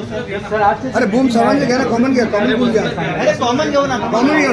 अरे बूम सर्वांचे घ्या ना, कॉमन घ्या, कॉमन बूम घ्या. अरे कॉमन घेऊ ना, कॉमन घ्या,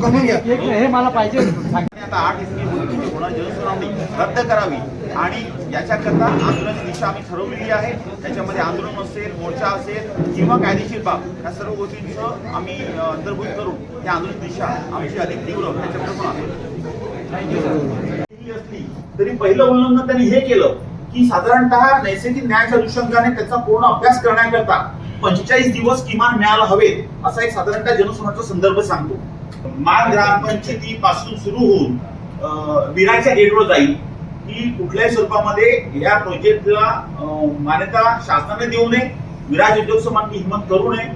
कॉमन घ्या. हे मला पाहिजे. आता 8 एप्रिल होणार जनसुनावणी रद्द करावी आणि याच्याकरता आंदोलनाची दिशा आम्ही ठरवलेली आहे. त्याच्यामध्ये आंदोलन असेल, मोर्चा असेल किंवा कायदेशीर बाब या सर्व गोष्टींचं आम्ही अंतर्भूत करून त्या आंदोलन दिशा आमची अधिक तीव्र त्याच्याकडे पण असली तरी पहिलं उल्लंघन त्यांनी हे केलं की साधारणतः नैसर्गिक न्यायाच्या अनुषंगाने त्याचा पूर्ण अभ्यास करण्याकरता 45 दिवस किमान मिळायला हवेत असा एक साधारणतः जनसुनावणीचा संदर्भ सांगतो. मान ग्रामपंचायतीपासून सुरू होऊन विराच्या गेटवर जाईल की कुठल्याही स्वरूपामध्ये या प्रोजेक्टला मान्यता शासनाने देऊ नये. विराज उद्योग समूहांनी हिंमत करू नये.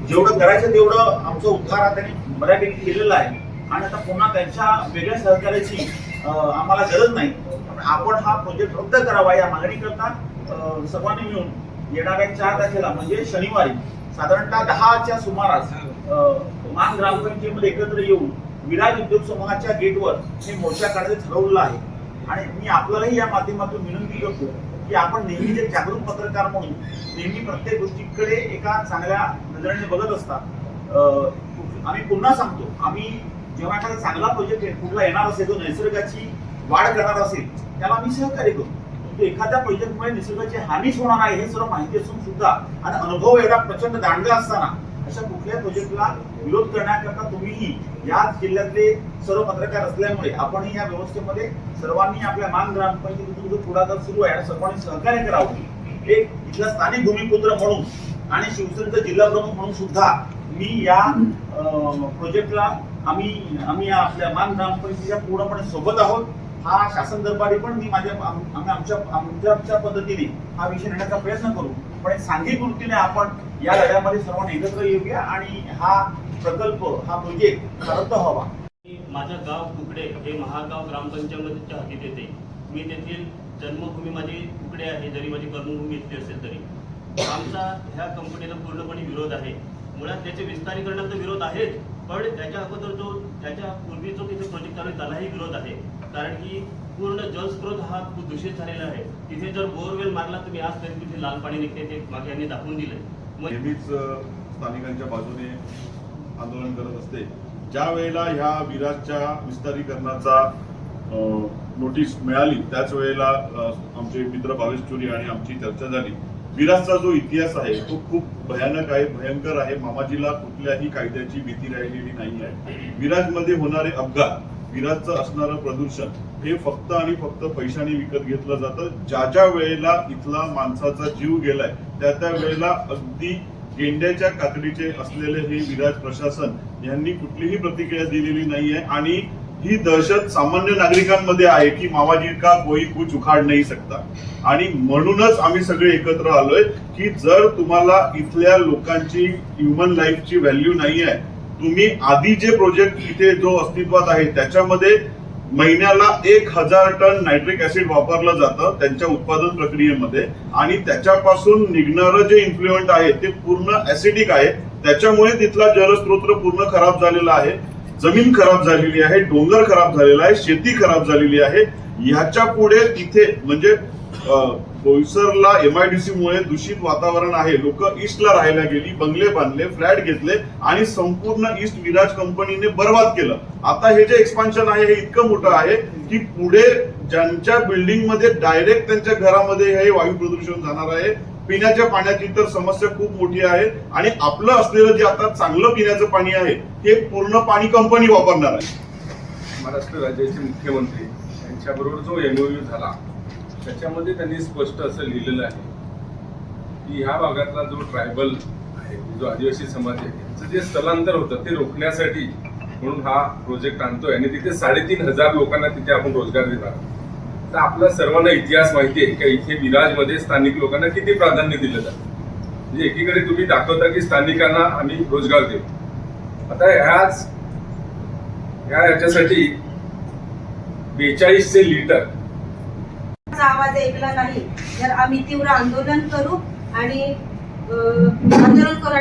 जेवढं करायचं तेवढं आमचं उद्धार त्यांनी बऱ्यापैकी केलेलं आहे आणि आता पुन्हा त्यांच्या वेगळ्या सहकार्याची आम्हाला गरज नाही. आपण हा प्रोजेक्ट रद्द करावा या मागणीकरता सर्वांनी मिळून येणाऱ्या 4 तारखेला म्हणजे शनिवारी साधारणतः 10च्या सुमारास मान ग्रामपंचायतीमध्ये एकत्र येऊन विराज उद्योग समूहाच्या गेटवर हे मोर्चा काढायचं ठरवलेलं आहे. आणि मी आपल्यालाही या माध्यमातून विनंती करतो की आपण नेहमी जे जागरूक पत्रकार म्हणून नेहमी प्रत्येक गोष्टीकडे एका चांगल्या नजरेने बघत असतात. आम्ही पुन्हा सांगतो, आम्ही जेव्हा एखादा चांगला प्रोजेक्ट कुठला येणार असेल, जो निसर्गाची वाढ करणार असेल त्याला आम्ही सहकार्य करू. तो एखाद्या प्रोजेक्टमुळे निसर्गाची हानीच होणार आहे हे सर्व माहिती असून सुद्धा आणि अनुभव एवढा प्रचंड दांडगा असताना अशा कुठल्याही प्रोजेक्टला विरोध करण्याकरता तुम्हीही याच जिल्ह्यातले सर्व पत्रकार असल्यामुळे आपणही या व्यवस्थेमध्ये सर्वांनी आपल्या मान ग्रामपंचायतीतून जो पुढाकार सुरू आहे सर्वांनी सहकार्य करावं. एक इथला स्थानिक भूमिपुत्र म्हणून आणि शिवसेनेचा जिल्हा प्रमुख म्हणून सुद्धा मी या प्रोजेक्टला आम्ही आपल्या मान ग्रामपंचायतीच्या पूर्णपणे सोबत आहोत. हा शासन दरबारी पण मी आमच्या पद्धतीने हा विषय नेण्याचा प्रयत्न करू. पण सांघिक वृत्तीने आपण या लढ्यामध्ये सर्वांनी एकत्र येऊया आणि हा प्रकल्प हा प्रोजेक्ट रद्द व्हावा. माझं गाव कुकडे हे महागाव ग्रामपंचायतीच्या हद्दीत येते. मी तेथील जन्मभूमी माझी कुकडे आहे, जरी माझी कर्मभूमी इथली असेल तरी. आमचा ह्या कंपनीला पूर्णपणे विरोध आहे. मुळात त्याचे विस्तारीकरणाचा विरोध आहेच, पण त्याच्या अगोदर त्याच्या पूर्वी जो तिथे प्रोजेक्ट चालू आहे त्यालाही विरोध आहे. कारण की पूर्ण जलस्रोत हा खूप दूषित झालेला आहे. तिथे जर बोरवेल मारला तुम्ही आज तरी तिथे लाल पाणी निघते, ते मागे यांनी दाखवून दिलंय. नेहमीच स्थानिकांच्या बाजूने आंदोलन करत असते. ज्या वेळेला ह्या विराजच्या विस्तारीकरणाचा नोटीस मिळाली त्याच वेळेला आमचे मित्र भावेश चोरी आणि आमची चर्चा झाली. विराजचा जो इतिहास आहे तो खूप भयानक आहे, भयंकर आहे. मामाजीला कुठल्याही कायद्याची भीती राहिलेली नाही आहे. विराजमध्ये होणारे अपघात, विराजचं असणारं प्रदूषण हे फक्त आणि फक्त पैशाने विकत घेतलं जातं. ज्या वेळेला इथला माणसाचा जीव गेलाय त्या वेळेला अगदी गेंड्याच्या कातडीचे असलेले हे विराज प्रशासन यांनी कुठलीही प्रतिक्रिया दिलेली नाहीये आणि ही दहशत सामान्य नागरिकांमध्ये आहे की मामाजी का कोई कुछ उखाड नाही सकता. आणि म्हणूनच आम्ही सगळे एकत्र आलोय की जर तुम्हाला इथल्या लोकांची ह्युमन लाईफची व्हॅल्यू नाही आहे, तुम्ही आधी जे प्रोजेक्ट इथे जो अस्तित्वात आहे त्याच्यामध्ये महिन्याला 1000 टन नायट्रिक ऍसिड वापरलं जातं त्यांच्या उत्पादन प्रक्रियेमध्ये आणि त्याच्यापासून निघणारं जे इन्फ्लुएंट आहे ते पूर्ण ऍसिडिक आहे. त्याच्यामुळे तिथला जलस्रोत पूर्ण खराब झालेला आहे, जमीन खराब झालेली आहे, डोंगर खराब झालेला आहे, शेती खराब झालेली आहे. ह्याच्या पुढे तिथे म्हणजे बोईसरला MIDC मुळे दूषित वातावरण आहे. लोक ईस्टला राहायला गेली, बंगले बांधले, फ्लॅट घेतले आणि संपूर्ण ईस्ट विराज कंपनीने बर्बाद केलं. आता हे जे एक्सपान्शन आहे हे इतकं मोठं आहे की पुढे ज्यांच्या बिल्डिंग मध्ये डायरेक्ट त्यांच्या घरामध्ये हे वायू प्रदूषण जाणार आहे. पिण्याच्या पाण्याची तर समस्या खूप मोठी आहे आणि आपलं असलेलं जे आता चांगलं पिण्याचं पाणी आहे हे पूर्ण पाणी कंपनी वापरणार आहे. महाराष्ट्र राज्याचे मुख्यमंत्री यांच्याबरोबर जो MOU झाला त्याच्यामध्ये त्यांनी स्पष्ट असं लिहिलेलं आहे की ह्या भागातला जो ट्रायबल आहे, जो आदिवासी समाज आहे, त्यांचं जे स्थलांतर होतं ते रोखण्यासाठी म्हणून हा प्रोजेक्ट आणतोय आणि तिथे 3500 लोकांना तिथे आपण रोजगार देणार. तर आपला सर्वांना इतिहास माहिती आहे की इथे विराजमध्ये स्थानिक लोकांना किती प्राधान्य दिलं जातं. म्हणजे एकीकडे तुम्ही दाखवता की स्थानिकांना आम्ही रोजगार देऊ. आता याच्यासाठी 4200 लिटर आवाज ऐकला नाही तर आम्ही तीव्र आंदोलन करू आणि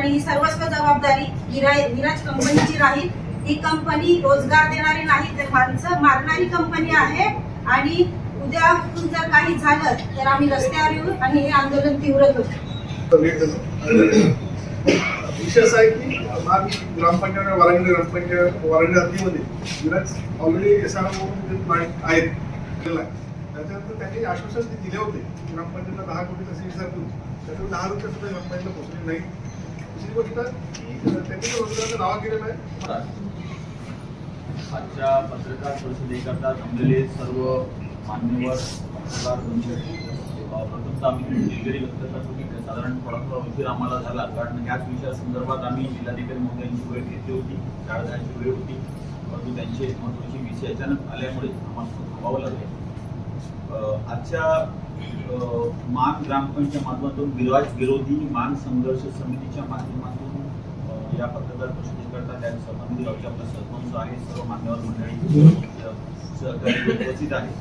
ही सर्वस्व जबाबदारी विराज कंपनीची राहील. ही कंपनी रोजगार देणारी नाही तर माणसं मारणारी कंपनी आहे आणि उद्या जर काही झालं तर आम्ही रस्त्यावर येऊ आणि हे आंदोलन तीव्र करू. विषय असा आहे की मान ग्रामपंचायत वारंगी ग्रामपंचायत वारंगी हद्दीमध्ये विराज ऑलरेडी SRO आहेत. त्याच्यानंतर त्यांनी आश्वासन दिले होते ग्रामपंचायतला 10 कोटी तसे विचारतो त्याच्यावर 10 रुपये सुद्धा ग्रामपंचायतला पोहोचले नाही. दुसरी गोष्ट की त्यांनी रोजगाराचा दावा केलेला आहे. आजच्या पत्रकार परिषदेकरता जमलेले सर्व मान्यवर पत्रकार प्रथमतः आम्ही दिलगिरी व्यक्त करतो की साधारण थोडा उशीर आम्हाला झाला, कारण याच विषयासंदर्भात आम्ही जिल्हाधिकारी महोदयांची वेळ घेतली होती, 4 तासांची वेळ होती, परंतु त्यांचे महत्त्वाचे विषय अचानक आल्यामुळे आम्हाला थांबावं लागले. आजच्या मान ग्रामपंचायत माध्यमातून विराज विरोधी मान संघर्ष समितीच्या माध्यमातून या पत्रकार परिषदेकरता त्या संबंधित गावचे आपला सरपंच आहे, सर्व मान्यवर मंडळी सहकारी उपस्थित आहे.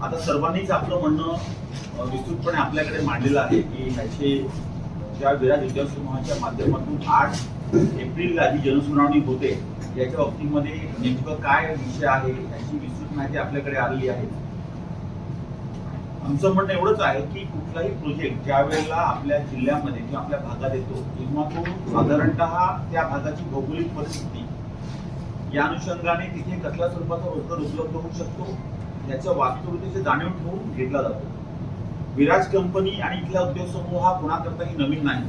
आता सर्वांनीच आपलं म्हणणं विस्तृतपणे आपल्याकडे मांडलेलं आहे की ह्याचे ज्या विराज उद्योग समूहाच्या माध्यमातून 8 एप्रिलला जी जनसुनावणी होते याच्या बाबतीमध्ये नेमकं काय विषय आहे याची विस्तृत माहिती आपल्याकडे आलेली आहे. आमचं म्हणणं एवढंच आहे की कुठलाही प्रोजेक्ट ज्या वेळेला आपल्या जिल्ह्यामध्ये किंवा आपल्या भागात येतो तेव्हा तो साधारणतः त्या भागाची भौगोलिक परिस्थिती या अनुषंगाने तिथे कसल्या स्वरूपाचा रोजगार उपलब्ध होऊ शकतो याच्या वास्तविकतेची जाणीव ठेवून घेतला जातो. विराज कंपनी आणि इथला उद्योग समूह हा कोणाकरताही नवीन नाही.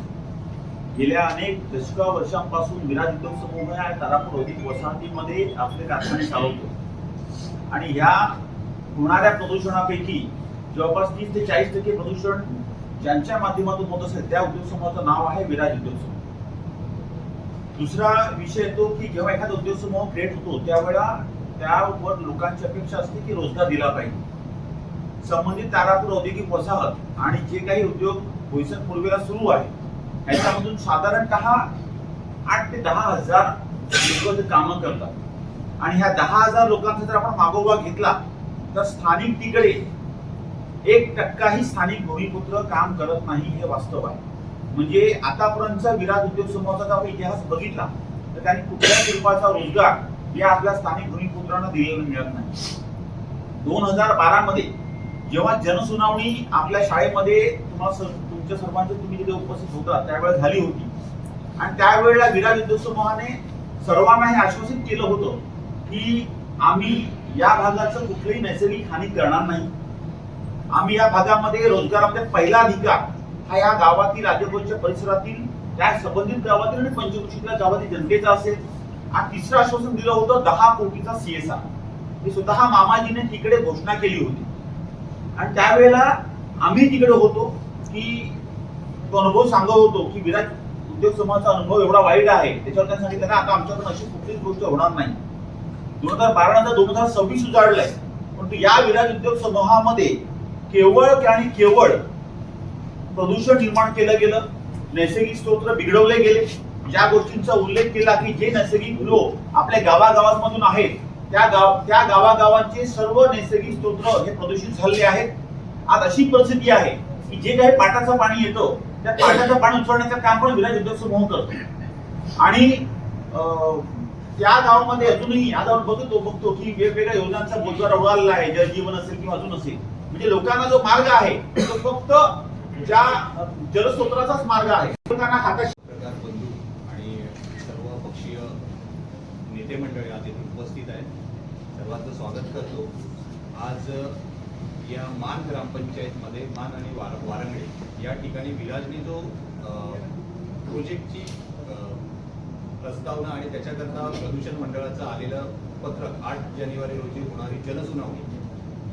गेल्या अनेक वर्षांपासून विराज उद्योग समूह या तारापूर औद्योगिक वसाहतीमध्ये आपले कारखाने चालवतो आणि ह्या होणाऱ्या प्रदूषणापैकी जवळपास 30 ते 40% प्रदूषण ज्यांच्या माध्यमातून होत असेल त्या उद्योग समूहाचं नाव आहे विराज उद्योग समूह. दुसरा विषय येतो की जेव्हा एखादा उद्योग समूह क्रिएट होतो त्यावेळेला त्यावर लोकांची अपेक्षा असते की रोजगार दिला पाहिजे. संबंधित तारापूर औद्योगिक वसाहत आणि जे काही उद्योग भोईसर पूर्वेला सुरू आहे याच्यामधून साधारणतः 8 ते 10 हजार लोक कामं करतात आणि ह्या 10,000 लोकांचा जर आपण मागोवा घेतला तर स्थानिक तिकडे 1% स्थानिक भूमिपुत्र काम करत नाही हे वास्तव आहे. म्हणजे आतापर्यंतचा विराज उद्योग समूहाचा जर आपण इतिहास बघितला तर त्यांनी कुठल्याही स्वरूपाचा रोजगार या आपल्या स्थानिक भूमिपुत्रांना दिलेला मिळत नाही. 2012 मध्ये जेव्हा जनसुनावणी आपल्या शाळेमध्ये तुमच्या सर्वांचे तुम्ही तिथे उपस्थित होता त्यावेळेस झाली होती आणि त्यावेळेला विराज उद्योग समूहाने सर्वांना हे आश्वासित केलं होतं की आम्ही या भागाचं कुठलंही नैसर्गिक हानी करणार नाही. आम्ही या भागामध्ये रोजगारामध्ये पहिला अधिकार हा या गावातील राजभवनच्या परिसरातील त्या संबंधित गावातील आणि पंचकृषीतल्या गावातील जनतेचा असेल. आणि तिसरं आश्वासन दिलं होतं 10 कोटीचा CSR. हे स्वतः मामाजीने तिकडे घोषणा केली होती आणि त्यावेळेला आम्ही तिकडे होतो की तो अनुभव सांगत होतो की विराज उद्योग समूहाचा अनुभव एवढा वाईट आहे त्याच्यावर त्यांनी सांगितलं आता आमच्याकडून अशी कुठलीच गोष्ट होणार नाही. 2012 नंतर 2026 उजाडलंय परंतु या विराज उद्योग समूहामध्ये केवळ आणि केवळ प्रदूषण निर्माण केलं गेलं, नैसर्गिक स्रोत बिघडवले गेले. ज्या गोष्टींचा उल्लेख केला की जे नैसर्गिक फ्लो आपल्या गावागावांमधून आहेत त्या गावागावांचे सर्व नैसर्गिक स्रोत हे प्रदूषित झालेले आहेत. आज अशी परिस्थिती आहे की जे काही पाटाचं पाणी येतं त्या पाटाचं पाणी उचलण्याचं काम पण विराज उद्योग समूह करतो आणि त्या गावामध्ये अजूनही आज आपण बघतो की वेगवेगळ्या योजनांचा बोजवार उडालेला आहे. जलजीवन असेल किंवा अजून असेल म्हणजे लोकांना जो मार्ग आहे तो फक्त ज्या जलस्रोताचाच मार्ग आहे. लोकांना हाताशी बंधू आणि सर्व पक्षीय नेते मंडळी आज इथे उपस्थित आहेत. सर्वांचं स्वागत करतो. आज या मान ग्रामपंचायतमध्ये मान आणि वारंगळे या ठिकाणी विराजने जो प्रोजेक्टची प्रस्तावना आणि त्याच्याकरता प्रदूषण मंडळाचं आलेलं पत्रक 8 जानेवारी रोजी होणारी जनसुनावणी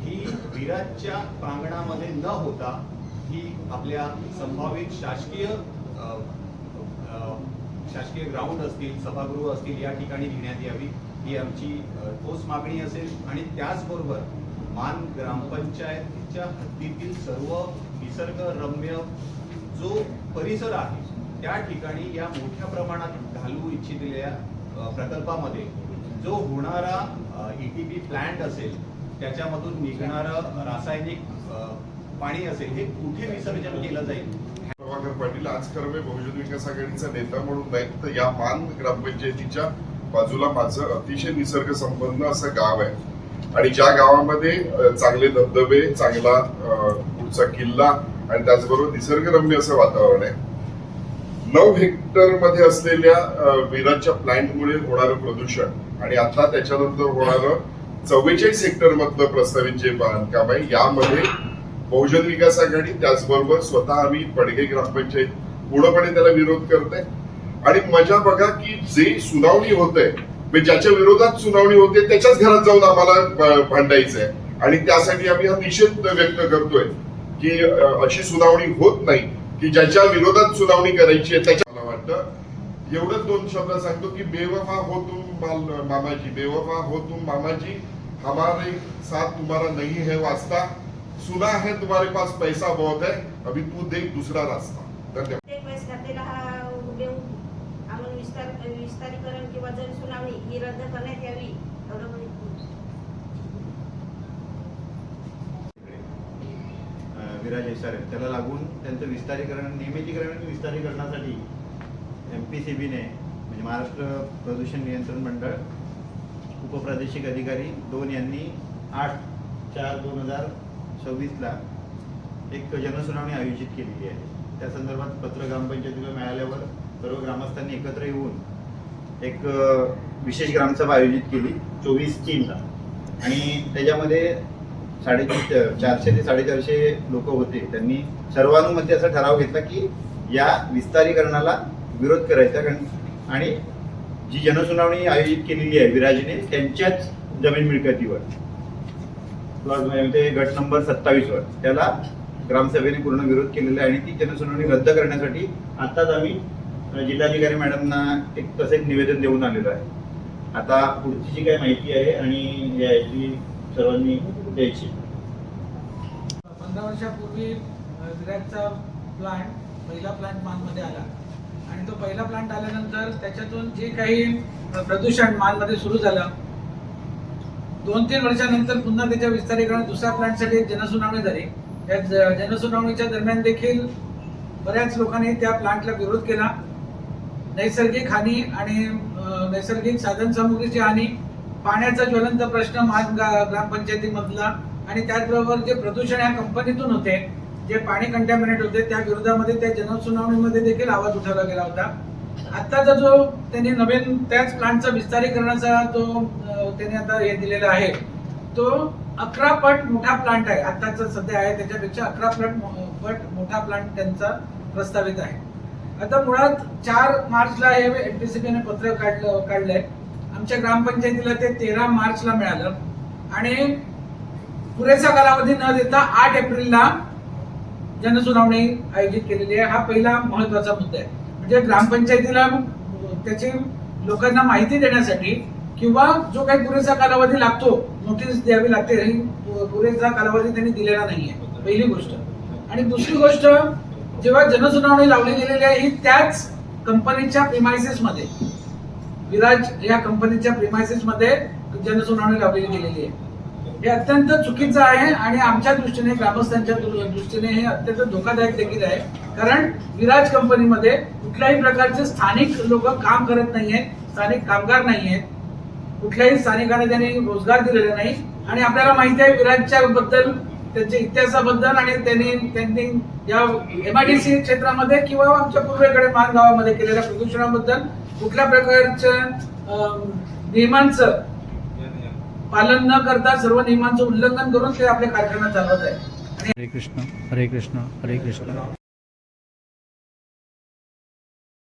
ही विराजच्या प्रांगणामध्ये न होता ही आपल्या संभावित शासकीय ग्राउंड असतील, सभागृह असतील या ठिकाणी घेण्यात यावी ही आमची ठोस मागणी असेल. आणि त्याचबरोबर मान ग्रामपंचायतीच्या हद्दीतील सर्व निसर्गरम्य जो परिसर आहे त्या ठिकाणी या मोठ्या प्रमाणात घालू इच्छितलेल्या प्रकल्पामध्ये जो होणारा ETP प्लांट असेल त्याच्यामधून निघणारं रासायनिक पाणी असेल हे कुठे विसर्जन केलं जाईल. प्रभाकर पाटील आज खरं मी बहुजन विकास आघाडीचा नेता म्हणून नाही तर या मान ग्रामपंचायतीच्या बाजूला माझं अतिशय निसर्ग संपन्न असं गाव आहे आणि ज्या गावामध्ये चांगले धबधबे, चांगला पुढचा किल्ला आणि त्याचबरोबर निसर्गरम्य असं वातावरण आहे. 9 हेक्टर मध्ये असलेल्या विराटच्या प्लांटमुळे होणारं प्रदूषण आणि आता त्याच्यानंतर होणारं 44 हेक्टर मधलं प्रस्तावित जे बांधकाम आहे यामध्ये बहुजन विकास आघाडी त्याचबरोबर स्वतः आम्ही पडगे ग्रामपंचायत पूर्णपणे त्याला विरोध करते. आणि मजा बघा की जे सुनावणी होते ज्याच्या विरोधात सुनावणी होते त्याच्याच घरात जाऊन आम्हाला भांडायचंय आणि त्यासाठी आम्ही हा निषेध व्यक्त करतोय की अशी सुनावणी होत नाही की ज्याच्या विरोधात सुनावणी करायची आहे त्याच्या. मला वाटतं एवढंच 2 शब्द सांगतो की बेवफा हो तुम मामाजी, बेवफा हो तुम मामाजी, हमारे साथ तुम्हारा नहीं है वास्ता, सुना है तुम्हारे पास पैसा बहुत है, अभी तू देख दूसरा रास्ता. धन्यवाद. प्रत्येक वेळेस घातलेला हा देऊन आम्हाला विस्तारीकरण किंवा जनसुनावणी ही रद्द करण्यात यावी एवढं विराज SRM त्याला लागून त्यांचं विस्तारीकरण, नियमितीकरण आणि विस्तारीकरणासाठी MPCBने म्हणजे महाराष्ट्र प्रदूषण नियंत्रण मंडळ उपप्रादेशिक अधिकारी 2 यांनी 8/4/2026 एक जनसुनावणी आयोजित केलेली आहे. त्या संदर्भात पत्र ग्रामपंचायतीला मिळाल्यावर सर्व ग्रामस्थांनी एकत्र येऊन एक विशेष ग्रामसभा आयोजित केली 24/3 आणि त्याच्यामध्ये 450 ते 450 लोक होते. त्यांनी सर्वानुमते असा ठराव घेतला की या विस्तारीकरणाला विरोध करायचा आणि जी जनसुनावणी आयोजित केलेली आहे विराजने त्यांच्याच जमीन मिळकतीवर ते गट नंबर 27 वर त्याला ग्रामसभेने पूर्ण विरोध केलेला आहे आणि ती जनसुनावणी रद्द करण्यासाठी आताच आम्ही जिल्हाधिकारी मॅडमना तसं एक निवेदन देऊन आलेलो आहे. आता पुढची जी काही माहिती आहे आणि याची सर्वांनी द्यायची. 15 वर्षापूर्वी विराटचा पहिला प्लांट मानमध्ये आला आणि तो पहिला प्लांट आल्यानंतर त्याच्यातून जे काही प्रदूषण मानमध्ये सुरू झालं 2-3 वर्षानंतर पुन्हा त्याच्या विस्तारीकरण दुसऱ्या प्लांटसाठी जनसुनावणी झाली. त्या जनसुनावणीच्या दरम्यान देखील बऱ्याच लोकांनी त्या प्लांटला विरोध केला. नैसर्गिक हानी आणि नैसर्गिक साधनसामुग्रीची हानी, पाण्याचा ज्वलंत प्रश्न मान ग्रामपंचायतीमधला आणि त्याचबरोबर जे प्रदूषण या कंपनीतून होते, जे पाणी कंटॅमिनेट होते त्या विरोधामध्ये त्या जनसुनावणीमध्ये देखील आवाज उठवला गेला होता. आत्ताचा जो त्यांनी नवीन त्याच प्लांटचा विस्तारीकरणाचा जो त्यांनी आता हे दिलेला आहे तो 11 पट मोठा प्लांट आहे. आत्ताचा सध्या आहे त्याच्यापेक्षा 11 पट मोठा प्लांट त्यांचा प्रस्तावित आहे. आता मुळात 4 मार्चला हे MPCBने पत्र काढलंय. आमच्या ग्रामपंचायतीला ते 13 मार्चला मिळालं आणि पुरेसा कालावधी न देता 8 एप्रिलला जनसुनावणी आयोजित केलेली आहे. हा पहिला महत्वाचा मुद्दा आहे. म्हणजे ग्रामपंचायतीला त्याची लोकांना माहिती देण्यासाठी किंवा जो काही पुरेसा कालावधी लागतो, नोटीस द्यावी लागते, पुरेसा कालावधी त्यांनी दिलेला नाहीये, पहिली गोष्ट. आणि दुसरी गोष्ट, जेव्हा जनसुनावणी लावली गेलेली आहे ही त्याच कंपनीच्या प्रिमायसेस मध्ये, विराज या कंपनीच्या प्रिमायसेस मध्ये जनसुनावणी लावली गेलेली आहे. हे अत्यंत चुकीचं आहे आणि आमच्या दृष्टीने, ग्रामस्थांच्या दृष्टीने हे अत्यंत धोकादायक देखील आहे. कारण विराज कंपनीमध्ये कुठल्याही प्रकारचे स्थानिक लोक काम करत नाहीयेत, स्थानिक कामगार नाहीयेत, कुठल्याही स्थानिकांना त्यांनी रोजगार दिलेला नाही. आणि आपल्याला माहिती आहे विराजच्या बद्दल, त्यांच्या इतिहासाबद्दल आणि त्यांनी या MIDC क्षेत्रामध्ये किंवा आमच्या पूर्वेकडे मान गावामध्ये केलेल्या प्रदूषणाबद्दल कुठल्या प्रकारच्या नियमांचं पालन न करता सर्व नियमांचं उल्लंघन करून ते आपले कारखाना चालवत आहे. हरे कृष्ण हरे कृष्ण हरे कृष्ण.